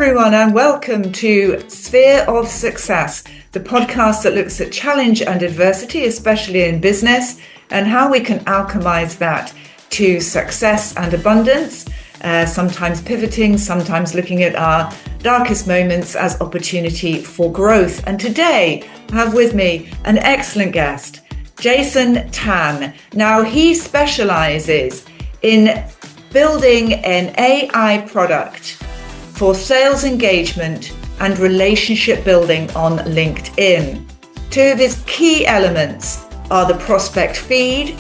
everyone, and welcome to Sphere of Success, the podcast that looks at challenge and adversity, especially in business, and how we can alchemize that to success and abundance, sometimes pivoting, sometimes looking at our darkest moments as opportunity for growth. And today I have with me an excellent guest, Jason Tan. Now, he specializes in building an AI product for sales engagement and relationship building on LinkedIn. Two of his key elements are the prospect feed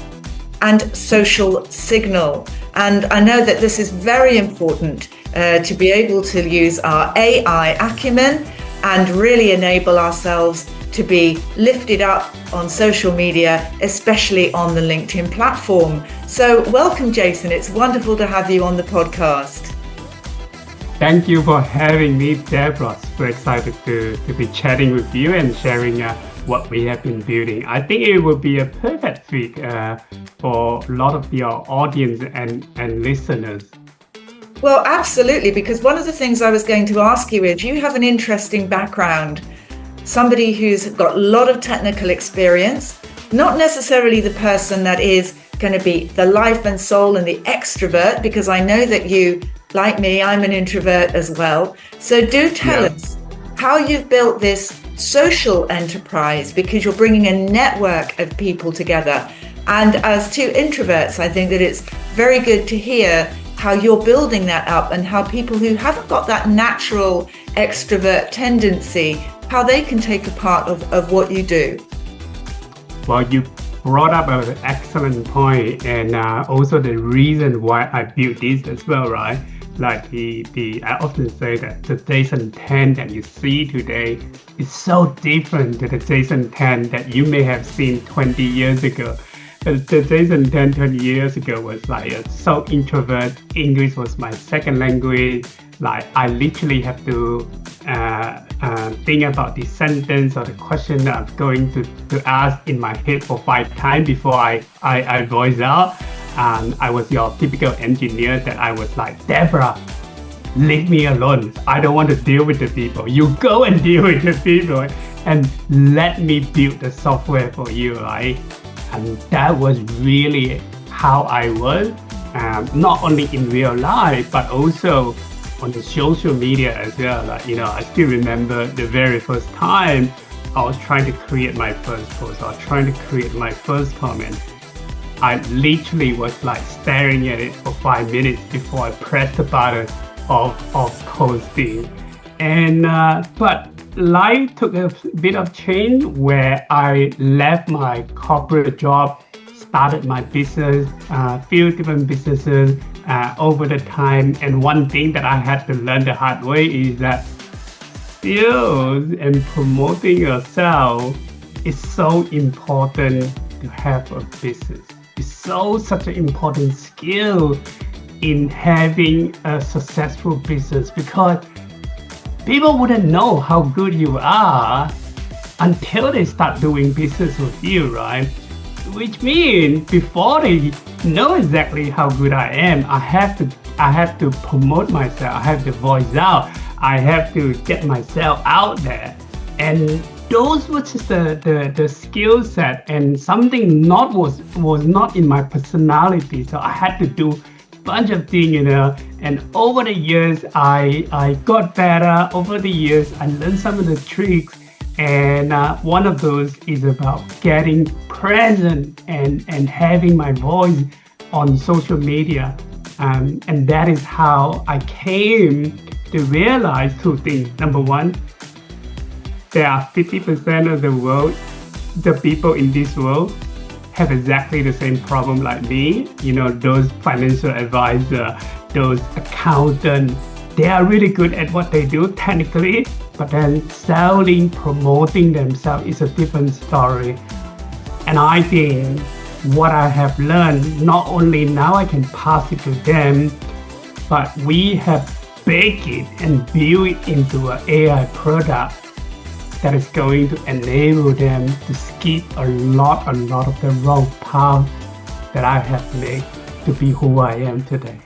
and social signal. And I know that this is very important to be able to use our AI acumen and really enable ourselves to be lifted up on social media, especially on the LinkedIn platform. So welcome, Jason. It's wonderful to have you on the podcast. Thank you for having me, Deborah. Super excited to be chatting with you and sharing what we have been building. I think it will be a perfect fit for a lot of your audience and listeners. Well, absolutely, because one of the things I was going to ask you is you have an interesting background, somebody who's got a lot of technical experience, not necessarily the person that is going to be the life and soul and the extrovert, because I know that you, like me, I'm an introvert as well. So do tell us how you've built this social enterprise, because you're bringing a network of people together. And as two introverts, I think that it's very good to hear how you're building that up and how people who haven't got that natural extrovert tendency, how they can take a part of what you do. Well, you brought up an excellent point, and also the reason why I built this as well, right? Like I often say that the Jason Tan that you see today is so different to the Jason Tan that you may have seen 20 years ago. The Jason Tan 20 years ago was like so introvert. English was my second language. Like I literally have to think about the sentence or the question that I'm going to ask in my head for 5 times before I voice out. I was your typical engineer that I was like, Deborah, leave me alone. I don't want to deal with the people. You go and deal with the people and let me build the software for you, right? And that was really how I was, not only in real life, but also on the social media as well. Like, I still remember the very first time I was trying to create my first post, I was trying to create my first comment. I literally was like staring at it for 5 minutes before I pressed the button of posting. And but life took a bit of change where I left my corporate job, started my business, few different businesses over the time. And one thing that I had to learn the hard way is that sales and promoting yourself is so important to have a business. It's such an important skill in having a successful business, because people wouldn't know how good you are until they start doing business with you, right? Which means before they know exactly how good I am, I have to promote myself. I have to voice out. I have to get myself out there. And those were just the skill set, and something was not in my personality. So I had to do a bunch of things, and over the years, I got better. Over the years, I learned some of the tricks, and one of those is about getting present and having my voice on social media. And that is how I came to realize 2 things. Number one, there are 50% of the people in this world have exactly the same problem like me. Those financial advisors, those accountants, they are really good at what they do technically, but then selling, promoting themselves is a different story. And I think what I have learned, not only now I can pass it to them, but we have baked it and built it into an AI product that is going to enable them to skip a lot of the wrong path that I have made to be who I am today.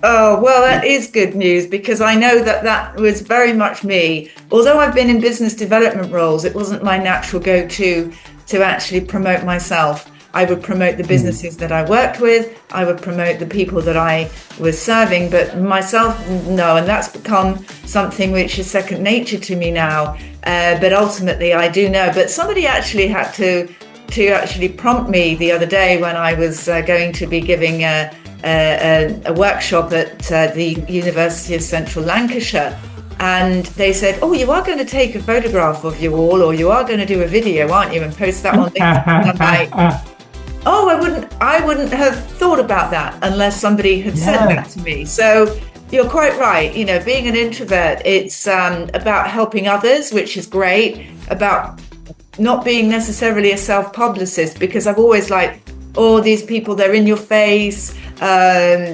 Oh, well, that is good news because I know that that was very much me. Although I've been in business development roles, it wasn't my natural go-to to actually promote myself. I would promote the businesses that I worked with. I would promote the people that I was serving, but myself, no. And that's become something which is second nature to me now. But ultimately, I do know. But somebody actually had to actually prompt me the other day when I was going to be giving a workshop at the University of Central Lancashire. And they said, oh, you are going to take a photograph of you all, or you are going to do a video, aren't you, and post that on LinkedIn. And I'm like, oh, I wouldn't have thought about that unless somebody had said that to me. So you're quite right. You know, being an introvert, it's about helping others, which is great, about not being necessarily a self-publicist, because I've always oh, these people, they're in your face.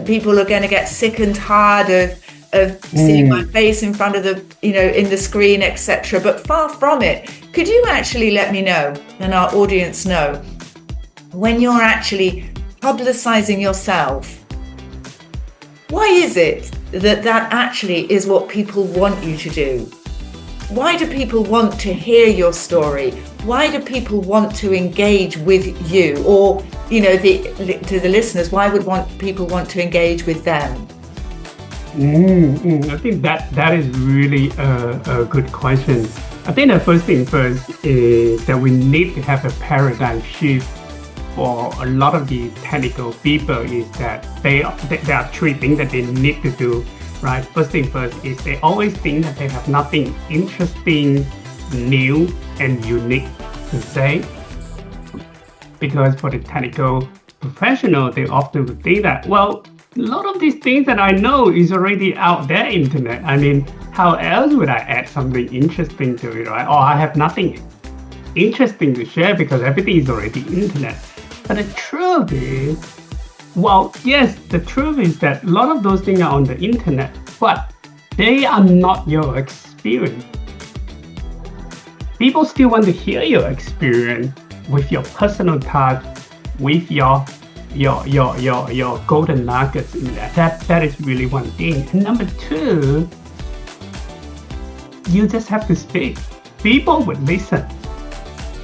People are going to get sick and tired of seeing my face in front of in the screen, etc. But far from it. Could you actually let me know, and our audience know, when you're actually publicizing yourself, why is it that actually is what people want you to do? Why do people want to hear your story? Why do people want to engage with you? Or, to the listeners, why would people want to engage with them? I think that is really a good question. I think the first thing first is that we need to have a paradigm shift for a lot of the technical people. Is that there are three things that they need to do, right? First thing first is they always think that they have nothing interesting, new, and unique to say. Because for the technical professional, they often would think that, well, a lot of these things that I know is already out there internet. I mean, how else would I add something interesting to it, right? Or I have nothing interesting to share because everything is already internet. But the truth is, well, yes, the truth is that a lot of those things are on the internet, but they are not your experience. People still want to hear your experience with your personal touch, with your golden nuggets in there. That is really one thing. And number two, you just have to speak. People would listen.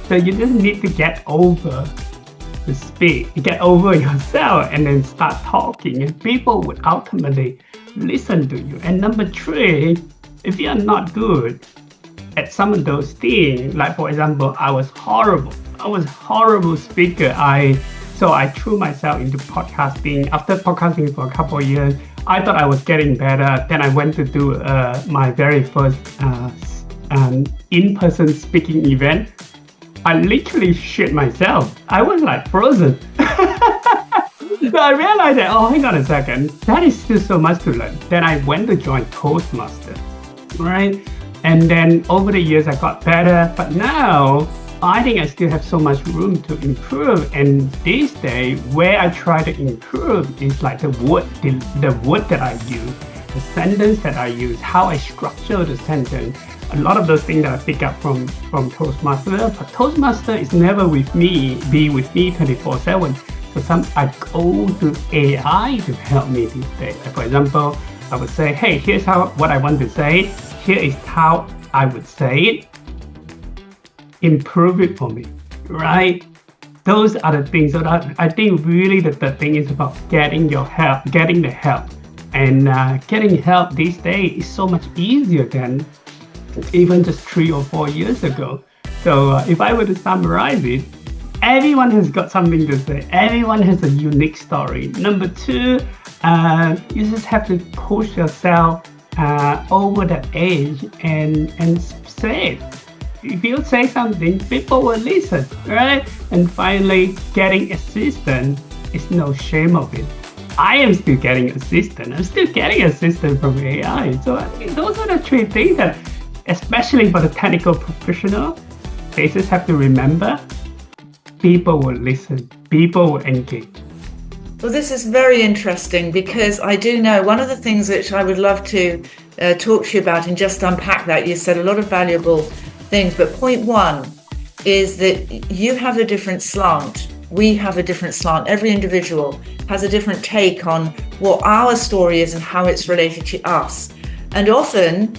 So you just need to get over the speak, get over yourself, and then start talking, and people would ultimately listen to you. And number three, if you are not good at some of those things, like for example, I was horrible speaker. So I threw myself into podcasting. After podcasting for a couple of years, I thought I was getting better. Then I went to do my very first in-person speaking event. I literally shit myself. I was frozen. So I realized that, oh, hang on a second, that is still so much to learn. Then I went to join Toastmaster, right? And then over the years, I got better. But now, I think I still have so much room to improve. And these days, where I try to improve is the word that I use, the sentence that I use, how I structure the sentence. A lot of those things that I pick up from Toastmaster, but Toastmaster is never be with me 24/7. So I go to AI to help me these days. For example, I would say, hey, here's what I want to say. Here is how I would say it. Improve it for me, right? Those are the things. So I think really the thing is about getting the help. And getting help these days is so much easier than even just 3 or 4 years ago. So if I were to summarize it, everyone has got something to say. Everyone has a unique story. Number two, you just have to push yourself over that edge and say it. If you say something, people will listen, right? And finally, getting assistance is no shame of it. I am still getting assistance. I'm still getting assistance from AI. So I think those are the three things that, especially for the technical professional, they just have to remember, people will listen, people will engage. Well, this is very interesting because I do know one of the things which I would love to talk to you about and just unpack that. You said a lot of valuable things, but point one is that you have a different slant we have a different slant. Every individual has a different take on what our story is and how it's related to us. And often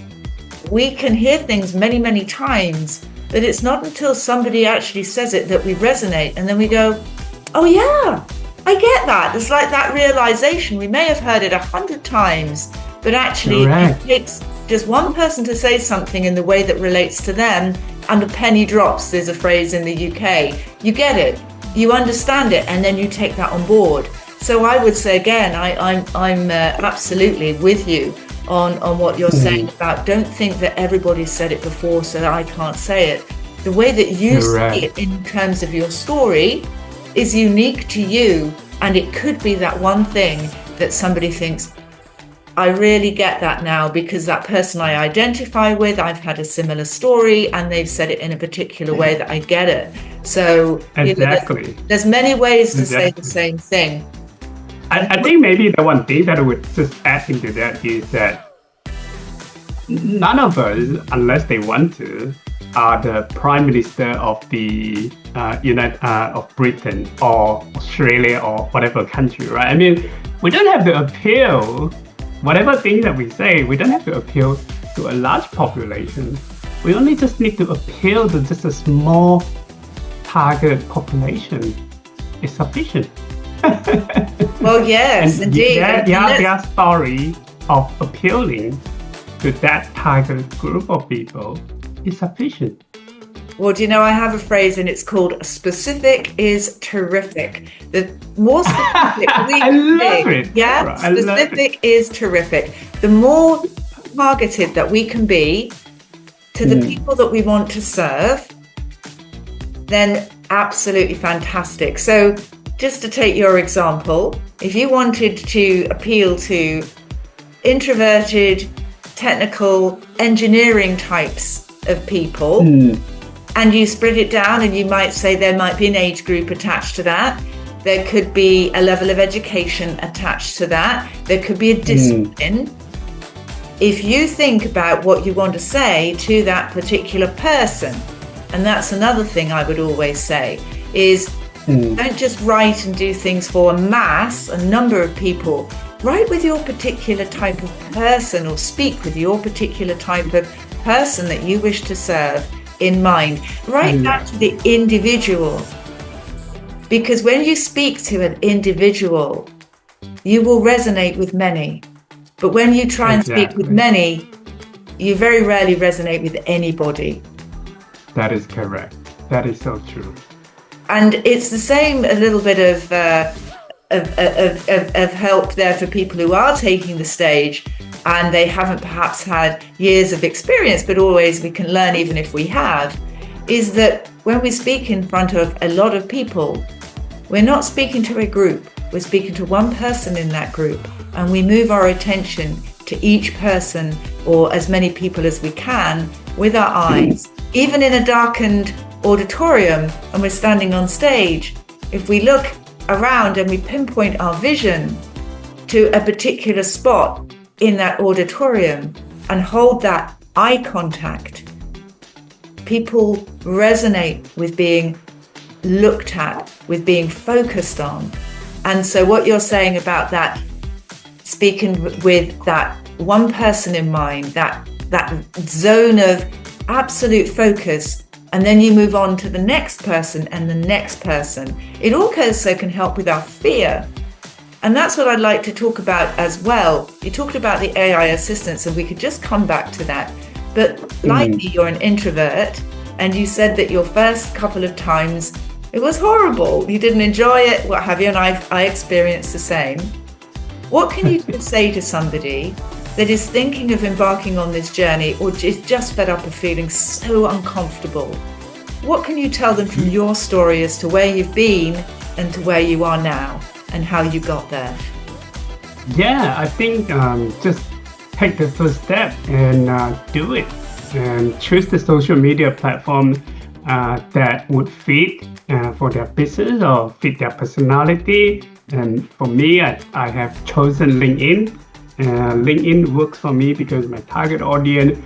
we can hear things many, many times, but it's not until somebody actually says it that we resonate. And then we go, oh yeah, I get that. It's like that realization. We may have heard it 100 times, but actually It takes just one person to say something in the way that relates to them, and the penny drops. There's a phrase in the UK. You get it, you understand it, and then you take that on board. So I would say again, I'm absolutely with you on what you're saying about don't think that everybody's said it before, so that I can't say it. The way that you see it in terms of your story is unique to you, and it could be that one thing that somebody thinks, I really get that now because that person I identify with, I've had a similar story and they've said it in a particular way that I get it. So exactly. There's many ways to say the same thing. I think maybe the one thing that I would just add into that is that none of us, unless they want to, are the Prime Minister of the of Britain or Australia or whatever country, right? I mean, we don't have to appeal. Whatever thing that we say, we don't have to appeal to a large population. We only just need to appeal to just a small target population. It's sufficient. Well, yes, and indeed. Their story of appealing to that target group of people is sufficient. Well, do you know, I have a phrase and it's called specific is terrific. The more specific we can be, yeah, specific is terrific. The more targeted that we can be to the people that we want to serve, then absolutely fantastic. So just to take your example, if you wanted to appeal to introverted, technical, engineering types of people, and you spread it down, and you might say there might be an age group attached to that. There could be a level of education attached to that. There could be a discipline. If you think about what you want to say to that particular person, and that's another thing I would always say, is don't just write and do things for a number of people. Write with your particular type of person, or speak with your particular type of person that you wish to serve in mind. Write that to the individual, because when you speak to an individual, you will resonate with many. But when you try and speak with many, you very rarely resonate with anybody. That is correct. That is so true. And it's the same, a little bit of help there for people who are taking the stage and they haven't perhaps had years of experience, but always we can learn even if we have, is that when we speak in front of a lot of people, we're not speaking to a group, we're speaking to one person in that group, and we move our attention to each person, or as many people as we can, with our eyes. Even in a darkened auditorium and we're standing on stage, if we look around and we pinpoint our vision to a particular spot in that auditorium and hold that eye contact, people resonate with being looked at, with being focused on. And so what you're saying about that, speaking with that one person in mind, that zone of absolute focus, and then you move on to the next person and the next person. It also can help with our fear. And that's what I'd like to talk about as well. You talked about the AI assistants, and we could just come back to that. But like me, you're an introvert, and you said that your first couple of times, it was horrible. You didn't enjoy it, what have you, and I experienced the same. What can you say to somebody that is thinking of embarking on this journey, or is just fed up of feeling so uncomfortable? What can you tell them from your story as to where you've been and to where you are now and how you got there? Yeah, I think just take the first step and do it, and choose the social media platform that would fit for their business or fit their personality. And for me, I have chosen LinkedIn. LinkedIn works for me because my target audience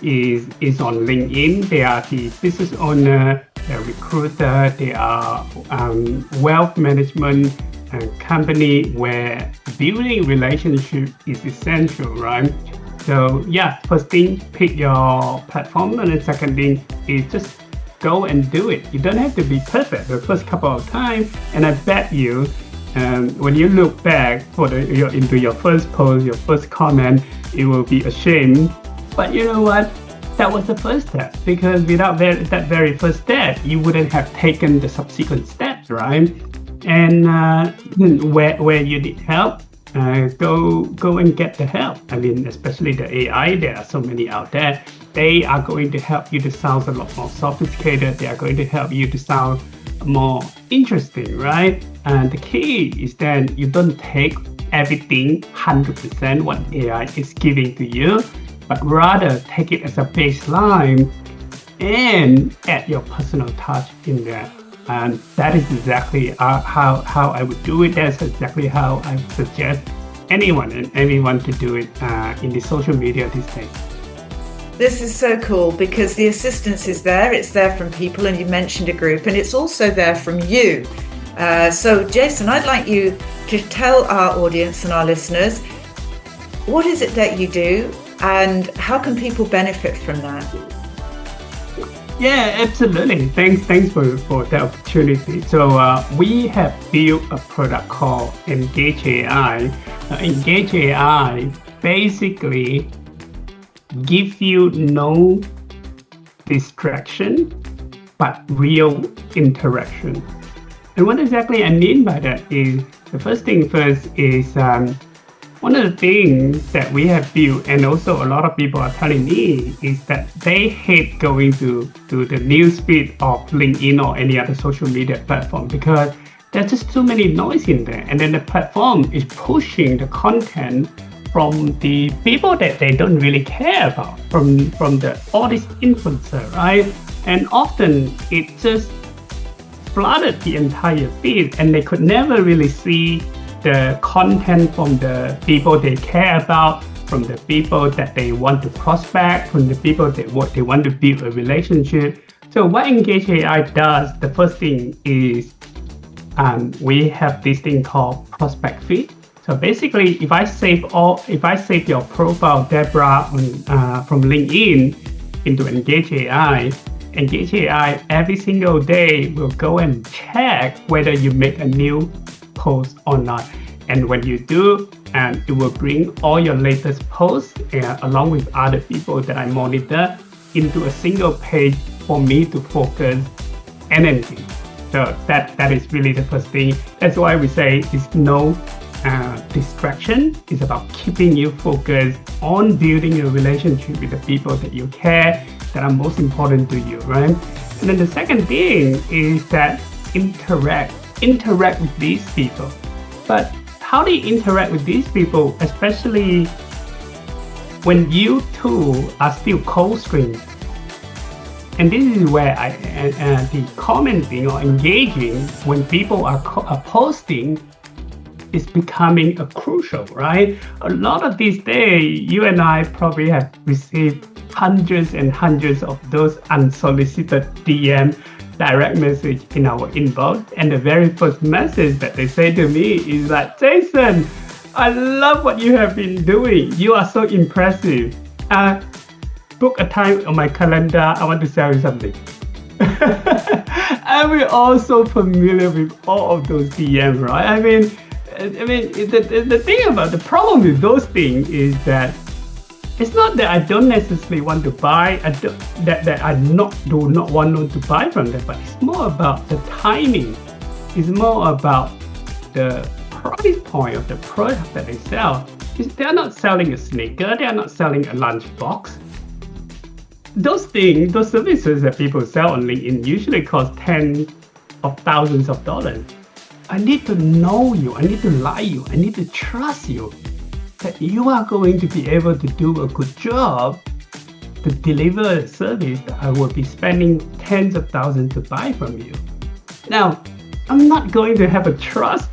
is on LinkedIn. They are the business owner, they are recruiter, they are wealth management company where building relationship is essential, right? So yeah, first thing, pick your platform, and the second thing is just go and do it. You don't have to be perfect the first couple of times, and I bet you when you look back into your first post, your first comment, it will be ashamed. But you know what? That was the first step, because without that very first step, you wouldn't have taken the subsequent steps, right? And where you need help, go and get the help. I mean, especially the AI, there are so many out there. They are going to help you to sound a lot more sophisticated. They are going to help you to sound more interesting, right? And the key is that you don't take everything 100% what AI is giving to you, but rather take it as a baseline and add your personal touch in there. And that is exactly how I would do it. That's exactly how I would suggest anyone and everyone to do it in the social media these days. This is so cool because the assistance is there. It's there from people, and you mentioned a group, and it's also there from you. So Jason, I'd like you to tell our audience and our listeners, what is it that you do and how can people benefit from that? Yeah, absolutely. Thanks for the opportunity. So we have built a product called Engage AI. Engage AI basically gives you no distraction, but real interaction. And what exactly I mean by that is, the first thing first is one of the things that we have built, and also a lot of people are telling me, is that they hate going to the newsfeed of LinkedIn or any other social media platform because there's just too many noise in there. And then the platform is pushing the content from the people that they don't really care about, from all these influencers, right? And often it just flooded the entire feed, and they could never really see the content from the people they care about, from the people that they want to prospect, from the people that they want to build a relationship. So what Engage AI does, the first thing is we have this thing called prospect feed. So basically, if I save your profile, Deborah, from LinkedIn into Engage AI every single day will go and check whether you make a new post or not. And when you do, it will bring all your latest posts along with other people that I monitor into a single page for me to focus energy. So that is really the first thing. That's why we say it's no distraction. It's about keeping you focused on building a relationship with the people that you care, that are most important to you, right? And then the second thing is that interact with these people. But how do you interact with these people, especially when you two are still cold strings? And this is where the commenting or engaging when people are posting is becoming a crucial, right? A lot of these days, you and I probably have received hundreds and hundreds of those unsolicited DM direct message in our inbox, and the very first message that they say to me is like, Jason, I love what you have been doing. You are so impressive. Book a time on my calendar. I want to tell you something. And we're all so familiar with all of those DMs, right? I mean, the thing about the problem with those things is that it's not that I don't necessarily want to buy, that I do not want to buy from them, but it's more about the timing. It's more about the price point of the product that they sell. They're not selling a sneaker, they're not selling a lunchbox. Those things, those services that people sell on LinkedIn usually cost tens of thousands of dollars. I need to know you, I need to like you, I need to trust you, that you are going to be able to do a good job to deliver a service that I will be spending tens of thousands to buy from you. Now, I'm not going to have a trust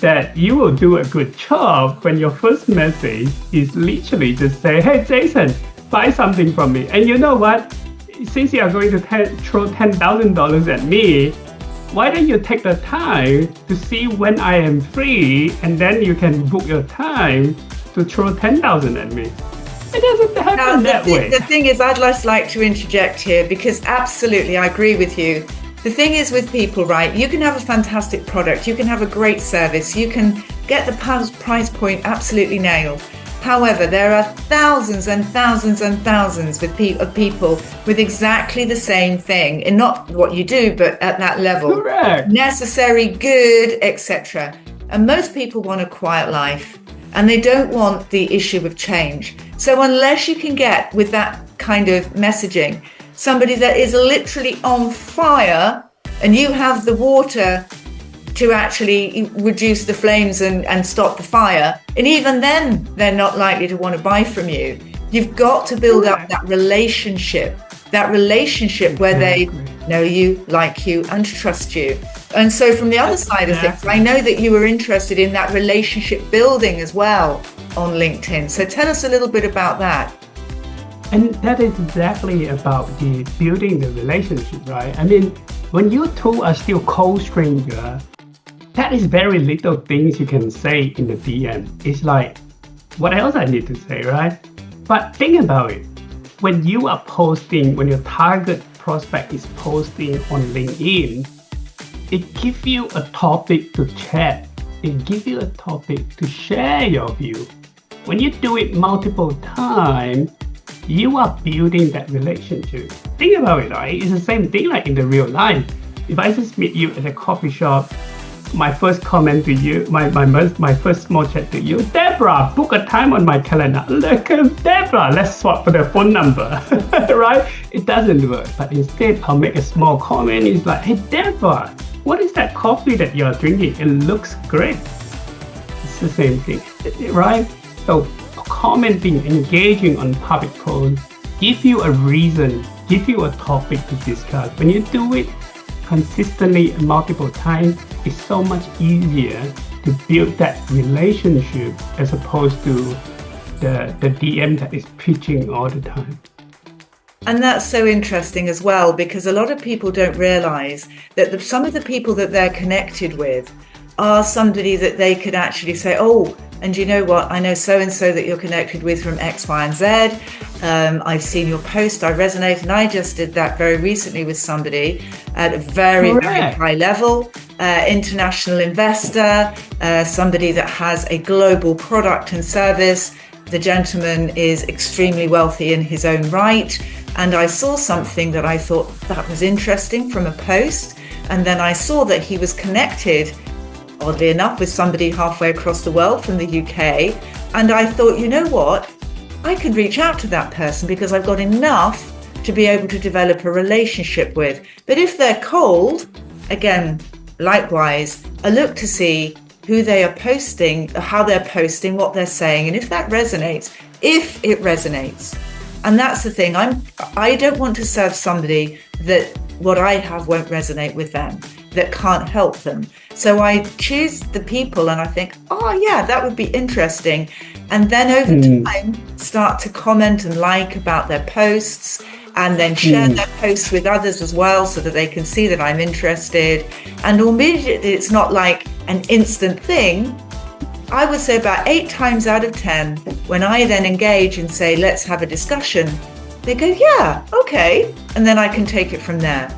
that you will do a good job when your first message is literally just say, hey, Jason, buy something from me. And you know what? Since you are going to throw $10,000 at me, why don't you take the time to see when I am free, and then you can book your time to throw 10,000 at me. It doesn't happen that way. The thing is, I'd just like to interject here, because absolutely, I agree with you. The thing is with people, right, you can have a fantastic product, you can have a great service, you can get the price point absolutely nailed. However, there are thousands and thousands and thousands of people with exactly the same thing, and not what you do, but at that level. Correct. Necessary, good, etc. And most people want a quiet life, and they don't want the issue of change. So unless you can get with that kind of messaging, somebody that is literally on fire, and you have the water to actually reduce the flames and stop the fire, and even then they're not likely to want to buy from you. You've got to build up that relationship where they know you, like you, and trust you. And so from the other side of things, I know that you were interested in that relationship building as well on LinkedIn. So tell us a little bit about that. And that is exactly about the building the relationship, right? I mean, when you two are still cold stranger, that is very little things you can say in the DM. It's like, what else I need to say, right? But think about it. When you are posting, when your target prospect is posting on LinkedIn, it gives you a topic to chat. It gives you a topic to share your view. When you do it multiple times, you are building that relationship. Think about it, right? It's the same thing like in the real life. If I just meet you at a coffee shop, my first comment to you, my first small chat to you, Deborah, book a time on my calendar. Look, Deborah, let's swap for the phone number, right? It doesn't work. But instead, I'll make a small comment. It's like, hey, Deborah, what is that coffee that you're drinking? It looks great. It's the same thing, right? So commenting, engaging on public posts, give you a reason, give you a topic to discuss. When you do it consistently multiple times, it's so much easier to build that relationship as opposed to the DM that is pitching all the time. And that's so interesting as well, because a lot of people don't realize that some of the people that they're connected with are somebody that they could actually say, oh, and you know what, I know so-and-so that you're connected with from X, Y, and Z. I've seen your post, I resonate. And I just did that very recently with somebody at a very, very high level, international investor, somebody that has a global product and service. The gentleman is extremely wealthy in his own right. And I saw something that I thought that was interesting from a post. And then I saw that he was connected, oddly enough, with somebody halfway across the world from the UK. And I thought, you know what? I could reach out to that person because I've got enough to be able to develop a relationship with. But if they're cold, again, likewise, I look to see who they are posting, how they're posting, what they're saying, and if that resonates, if it resonates. And that's the thing. I don't want to serve somebody that what I have won't resonate with them, that can't help them. So I choose the people and I think, oh yeah, that would be interesting. And then over time, start to comment and like about their posts, and then share their posts with others as well so that they can see that I'm interested. And immediately, it's not like an instant thing. I would say about 8 times out of 10, when I then engage and say, let's have a discussion, they go, yeah, okay. And then I can take it from there.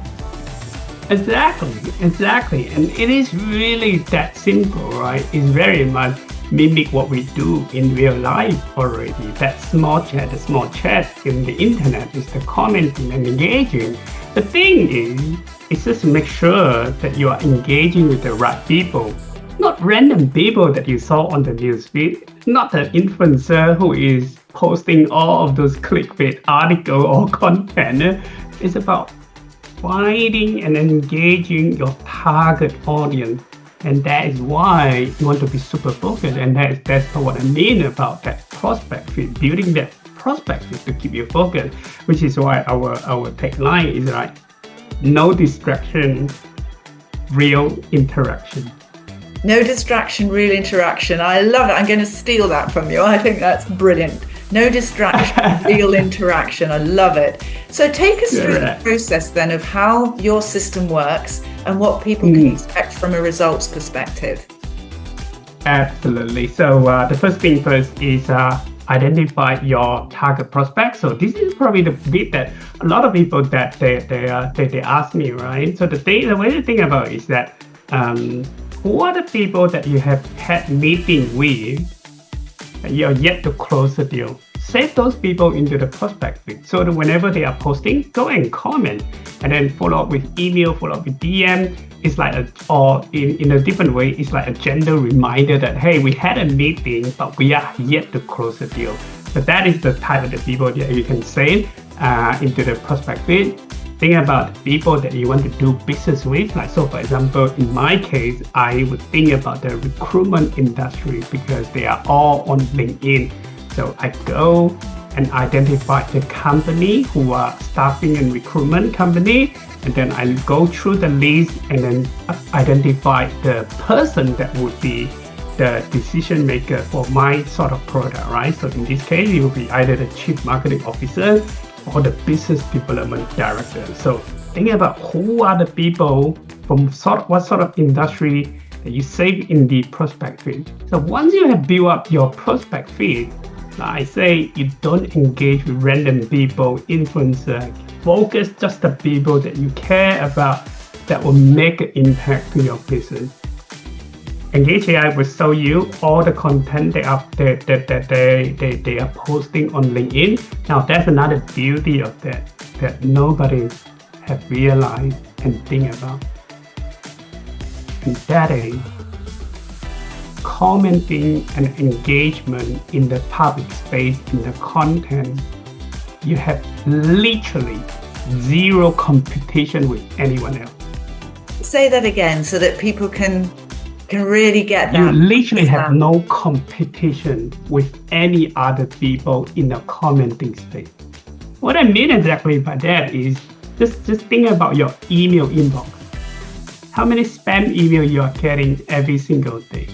Exactly. And it is really that simple, right? It's very much mimic what we do in real life already. That small chat in the internet is the commenting and engaging. The thing is, it's just make sure that you are engaging with the right people. Not random people that you saw on the newsfeed, not the influencer who is posting all of those clickbait article or content. It's about finding and engaging your target audience. And that is why you want to be super focused. And that's what I mean about that prospect fit, building that prospect fit to keep you focused, which is why our tagline is like, no distraction, real interaction. No distraction, real interaction. I love it. I'm going to steal that from you. I think that's brilliant. No distraction, real interaction. I love it. So take us through the process then of how your system works and what people can expect from a results perspective. Absolutely. So the first thing first is identify your target prospect. So this is probably the bit that a lot of people that they ask me, right? So the way to think about it is that who are the people that you have had meeting with that you are yet to close the deal? Save those people into the prospect feed so that whenever they are posting, go and comment, and then follow up with email, follow up with DM. It's like in a different way, it's like a gentle reminder that, hey, we had a meeting, but we are yet to close the deal. So that is the type of the people that you can save into the prospect feed. Think about the people that you want to do business with. Like, so for example, in my case, I would think about the recruitment industry because they are all on LinkedIn. So I go and identify the company who are staffing and recruitment company, and then I go through the list and then identify the person that would be the decision maker for my sort of product, right? So in this case, it will be either the chief marketing officer or the business development director. So think about who are the people from what sort of industry that you save in the prospect feed. So once you have built up your prospect feed, like I say, you don't engage with random people, influencer. Focus just the people that you care about that will make an impact to your business. Engage AI will show you all the content they are posting on LinkedIn. Now that's another beauty of that nobody have realized and think about. And that is commenting and engagement in the public space, in the content. You have literally zero competition with anyone else. Say that again so that people can really get that. You literally have no competition with any other people in the commenting space. What I mean exactly by that is just think about your email inbox. How many spam emails you are getting every single day?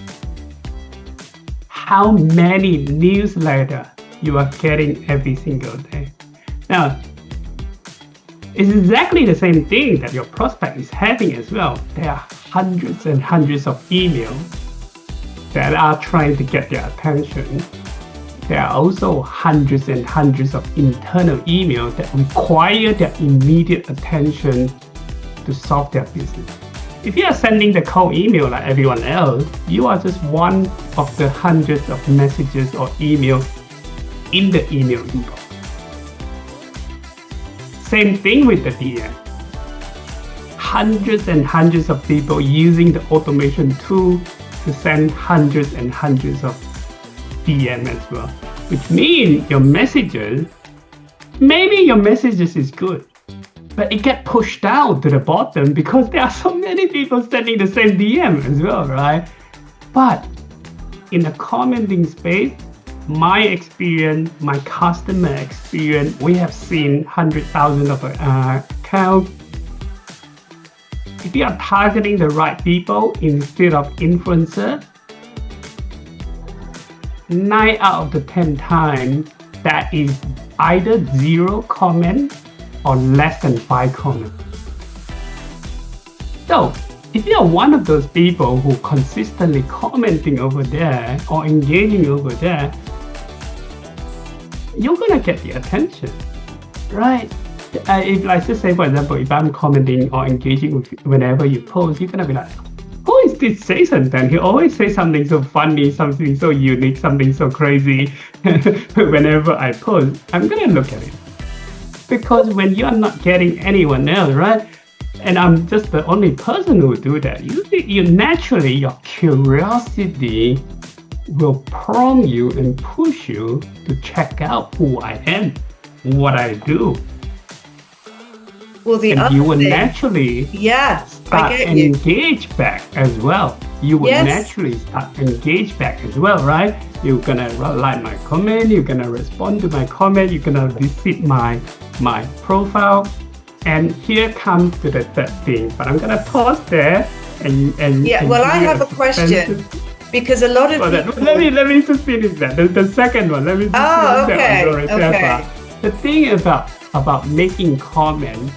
How many newsletters you are getting every single day? Now, it's exactly the same thing that your prospect is having as well. There are hundreds and hundreds of emails that are trying to get their attention. There are also hundreds and hundreds of internal emails that require their immediate attention to solve their business. If you are sending the cold email like everyone else, you are just one of the hundreds of messages or emails in the email inbox. Same thing with the DM. Hundreds and hundreds of people using the automation tool to send hundreds and hundreds of DM as well. Which means your messages, maybe your messages is good, but it get pushed down to the bottom because there are so many people sending the same DM as well, right? But in the commenting space, my experience, my customer experience, we have seen 100,000 of accounts. If you are targeting the right people instead of influencer, 9 out of the 10 times, that is either 0 comment or less than 5 comments. So, if you are one of those people who consistently commenting over there or engaging over there, you're gonna get the attention, right? If, like, just say for example, if I'm commenting or engaging with whenever you post, you're gonna be like, who is this Jason then? He always says something so funny, something so unique, something so crazy. Whenever I post, I'm gonna look at it. Because when you're not getting anyone else, right? And I'm just the only person who do that. You naturally, your curiosity will prompt you and push you to check out who I am, what I do. Well, and you will naturally start and engage back as well. You will naturally start engage back as well, right? You're gonna like my comment, you're gonna respond to my comment, you're gonna visit my profile. And here comes to the third thing, but I'm gonna pause there Yeah, well, I have a question because a lot of people... Let me just finish that. The second one. Let me just finish that one. Okay. The thing about making comments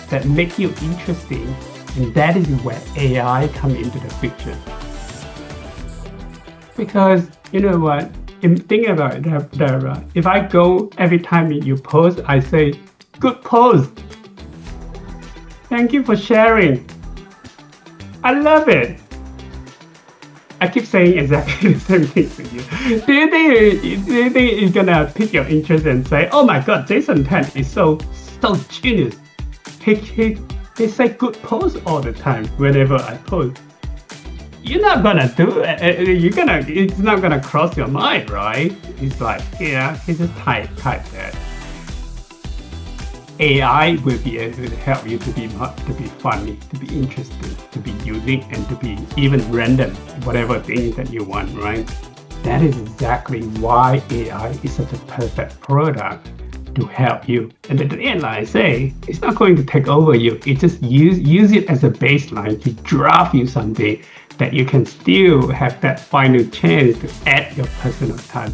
that make you interesting, and that is where AI come into the picture. Because you know what? Think about it, Dara. If I go every time you post, I say, "Good post. Thank you for sharing. I love it." I keep saying exactly the same thing to you. Do you think it's gonna pique your interest and say, "Oh my God, Jason Tan is so genius. He say good post all the time whenever I post." You're not gonna do it. It's not gonna cross your mind, right? It's like, yeah, he just type that. AI will be able to help you to be funny, to be interesting, to be unique, and to be even random, whatever things that you want, right? That is exactly why AI is such a perfect product to help you. And at the end, like I say, it's not going to take over you. It just use it as a baseline to draft you something that you can still have that final chance to add your personal touch.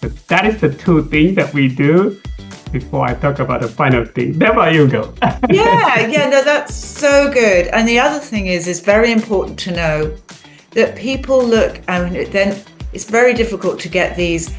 But that is the two things that we do. Before I talk about the final thing, there you go. No, that's so good. And the other thing is very important to know that people look, and then it's very difficult to get these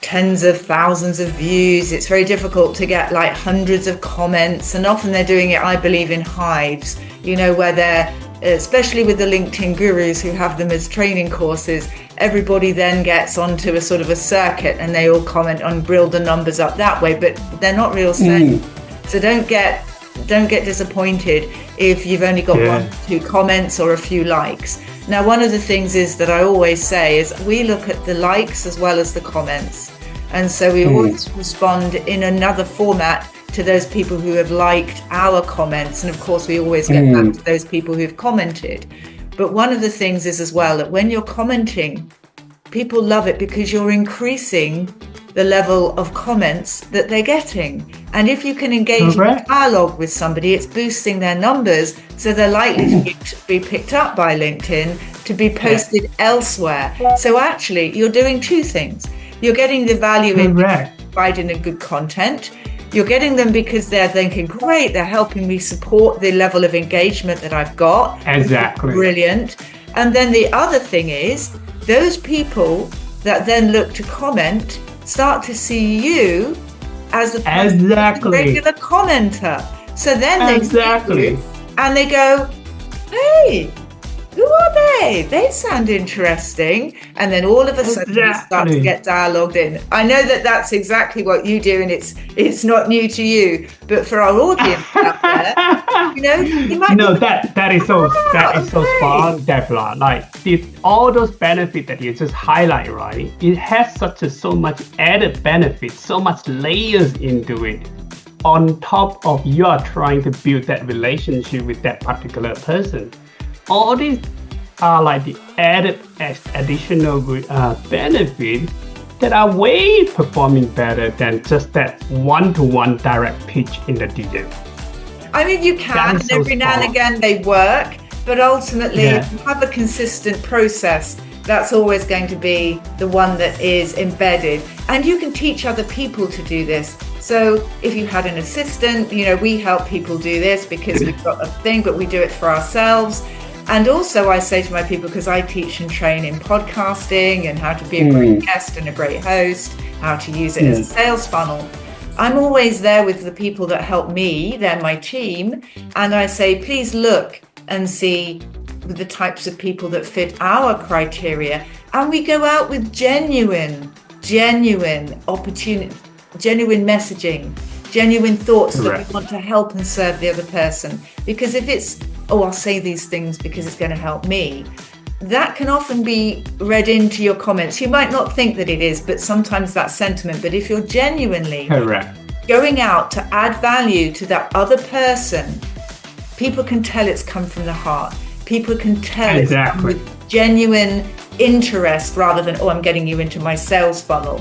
tens of thousands of views. It's very difficult to get like hundreds of comments, and often they're doing it, I believe, in hives, where they're, especially with the LinkedIn gurus who have them as training courses, everybody then gets onto a sort of a circuit and they all comment on build the numbers up that way, but they're not real sales. So don't get disappointed if you've only got 1 or 2 comments or a few likes. Now, one of the things is that I always say is we look at the likes as well as the comments. And so we always respond in another format to those people who have liked our comments. And of course, we always get back to those people who've commented. But one of the things is as well that when you're commenting, people love it because you're increasing the level of comments that they're getting. And if you can engage in dialogue with somebody, it's boosting their numbers. So they're likely to be picked up by LinkedIn, to be posted elsewhere. So actually, you're doing 2 things. You're getting the value in providing a good content. You're getting them because they're thinking, great, they're helping me support the level of engagement that I've got. Exactly. Brilliant. And then the other thing is those people that then look to comment start to see you as a regular commenter. So then they see you and they go, hey, who are they? They sound interesting. And then all of a sudden you start to get dialogued in. I know that that's exactly what you do, and it's not new to you. But for our audience out there, you might that is so spot on, Deborah. Like all those benefits that you just highlight, right? It has so much added benefits, so much layers into it. On top of you are trying to build that relationship with that particular person. All these are like the added additional benefits that are way performing better than just that one-to-one direct pitch in the DM. I mean, you can, and every now and again they work, but ultimately if you have a consistent process, that's always going to be the one that is embedded. And you can teach other people to do this. So if you had an assistant, we help people do this because we've got a thing, but we do it for ourselves. And also I say to my people, because I teach and train in podcasting and how to be a great guest and a great host, how to use it as a sales funnel. I'm always there with the people that help me, they're my team. And I say, please look and see the types of people that fit our criteria. And we go out with genuine opportunity, genuine messaging, genuine thoughts that we want to help and serve the other person. Because if it's, I'll say these things because it's going to help me, that can often be read into your comments. You might not think that it is, but sometimes that's sentiment. But if you're genuinely going out to add value to that other person, people can tell it's come from the heart. People can tell it's with genuine interest rather than, I'm getting you into my sales funnel.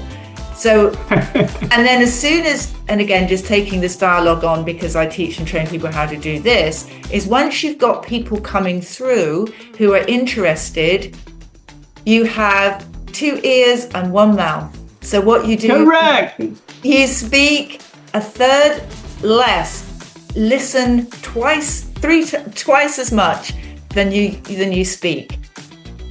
So, and then as soon as, and again, just taking this dialogue on because I teach and train people how to do this, is once you've got people coming through who are interested, you have 2 ears and 1 mouth. So what you do, correct, you speak a third less, listen twice as much than you speak,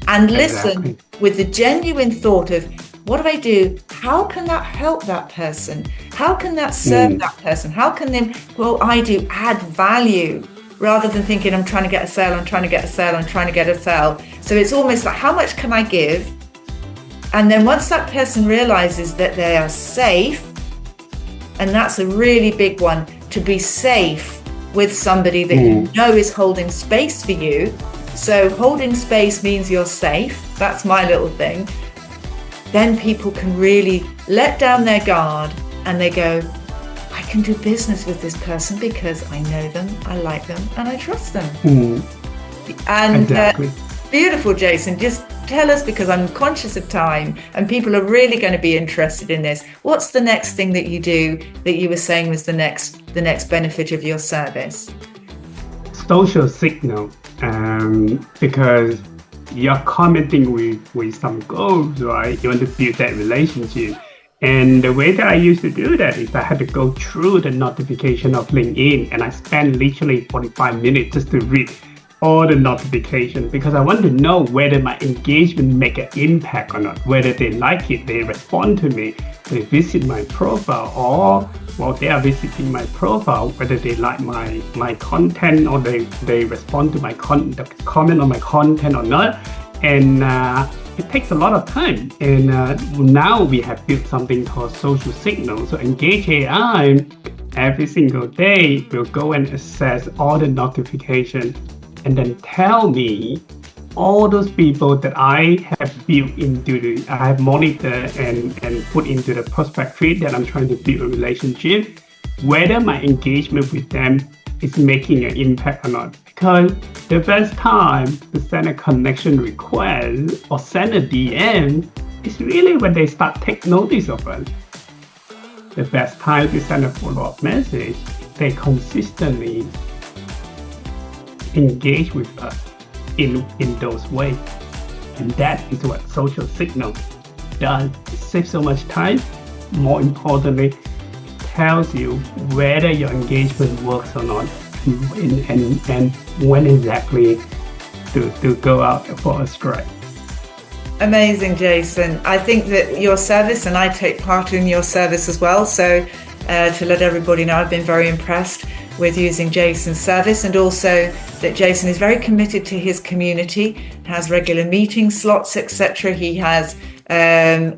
and listen exactly. with the genuine thought of, what do I do? How can that help that person? How can that serve that person? How can them, well, I do add value, rather than thinking I'm trying to get a sale, I'm trying to get a sale, I'm trying to get a sale. So it's almost like, how much can I give? And then once that person realizes that they are safe, and that's a really big one, to be safe with somebody that you know is holding space for you. So holding space means you're safe. That's my little thing. Then people can really let down their guard and they go, I can do business with this person because I know them, I like them, and I trust them. And exactly. Beautiful, Jason. Just tell us, because I'm conscious of time and people are really going to be interested in this. What's the next thing that you do that you were saying was the next benefit of your service? Social signal, because you're commenting with some goals, right? You want to build that relationship. And the way that I used to do that is I had to go through the notification of LinkedIn, and I spent literally 45 minutes just to read all the notifications, because I want to know whether my engagement make an impact or not, whether they like it, they respond to me, they visit my profile, or while they are visiting my profile, whether they like my content, or they respond to my comment on my content or not. And it takes a lot of time. And now we have built something called social signal. So Engage AI every single day will go and assess all the notifications and then tell me all those people that I have built into I have monitored and put into the prospect feed that I'm trying to build a relationship, whether my engagement with them is making an impact or not. Because the best time to send a connection request or send a DM is really when they start take notice of us. The best time to send a follow-up message, they consistently engage with us in those ways. And that is what social signal does. It saves so much time. More importantly, it tells you whether your engagement works or not, and when exactly to go out for a strike. Amazing, Jason. I think that your service, and I take part in your service as well, so to let everybody know, I've been very impressed with using Jason's service, and also that Jason is very committed to his community, has regular meeting slots, etc. He has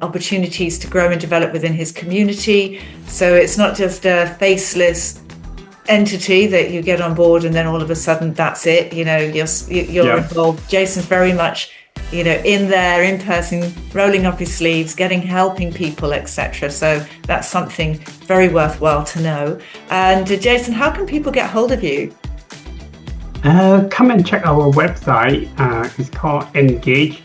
opportunities to grow and develop within his community. So it's not just a faceless entity that you get on board and then all of a sudden that's it. You know, you're involved. Jason's very much, you know, in there, in person, rolling up his sleeves, helping people, etc. So that's something very worthwhile to know. And Jason, how can people get hold of you? Come and check our website. It's called engage-ai.co,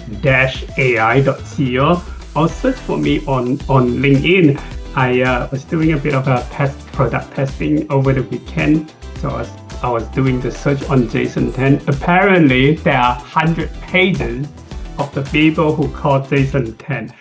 or search for me on LinkedIn. I was doing a bit of a product testing over the weekend, so I was doing the search on Jason 10. Apparently, there are 100 pages of the people who call Jason 10.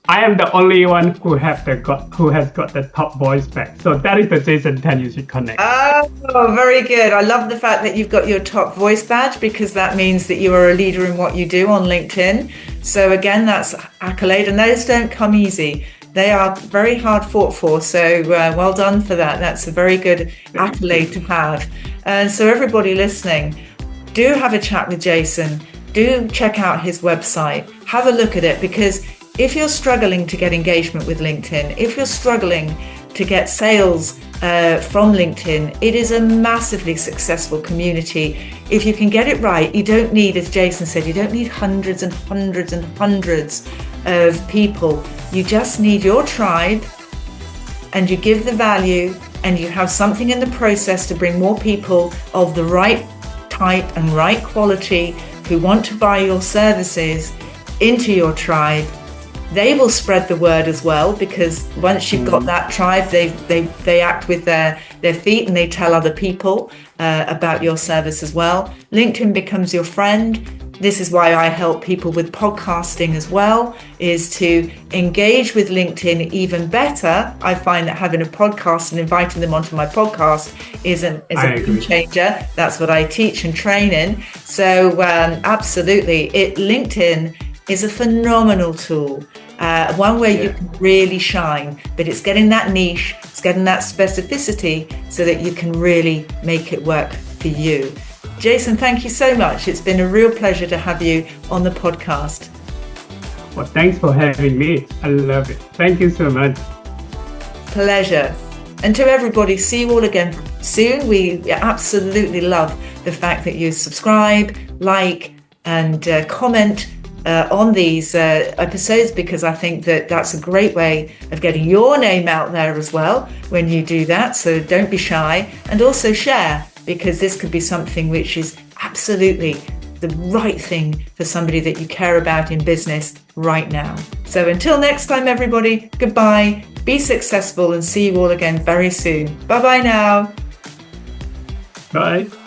I am the only one who has got the top voice back. So that is the Jason 10 you should connect. Oh, very good. I love the fact that you've got your top voice badge, because that means that you are a leader in what you do on LinkedIn. So again, that's accolade, and those don't come easy. They are very hard fought for. So well done for that. That's a very good accolade to have. And so everybody listening, do have a chat with Jason. Do check out his website. Have a look at it, because if you're struggling to get engagement with LinkedIn, if you're struggling to get sales from LinkedIn, it is a massively successful community. If you can get it right, you don't need, as Jason said, you don't need hundreds and hundreds and hundreds of people. You just need your tribe, and you give the value, and you have something in the process to bring more people of the right type and right quality who want to buy your services into your tribe. They will spread the word as well, because once you've got that tribe, they act with their feet and they tell other people about your service as well. LinkedIn becomes your friend. This is why I help people with podcasting as well, is to engage with LinkedIn even better. I find that having a podcast and inviting them onto my podcast is a game changer. That's what I teach and train in. So absolutely, LinkedIn is a phenomenal tool. One where you can really shine, but it's getting that niche, it's getting that specificity so that you can really make it work for you. Jason, thank you so much. It's been a real pleasure to have you on the podcast. Well, thanks for having me. I love it. Thank you so much. Pleasure. And to everybody, see you all again soon. We absolutely love the fact that you subscribe, like, and comment on these episodes, because I think that that's a great way of getting your name out there as well when you do that. So don't be shy, and also share, because this could be something which is absolutely the right thing for somebody that you care about in business right now. So until next time, everybody, goodbye, be successful, and see you all again very soon. Bye-bye now. Bye.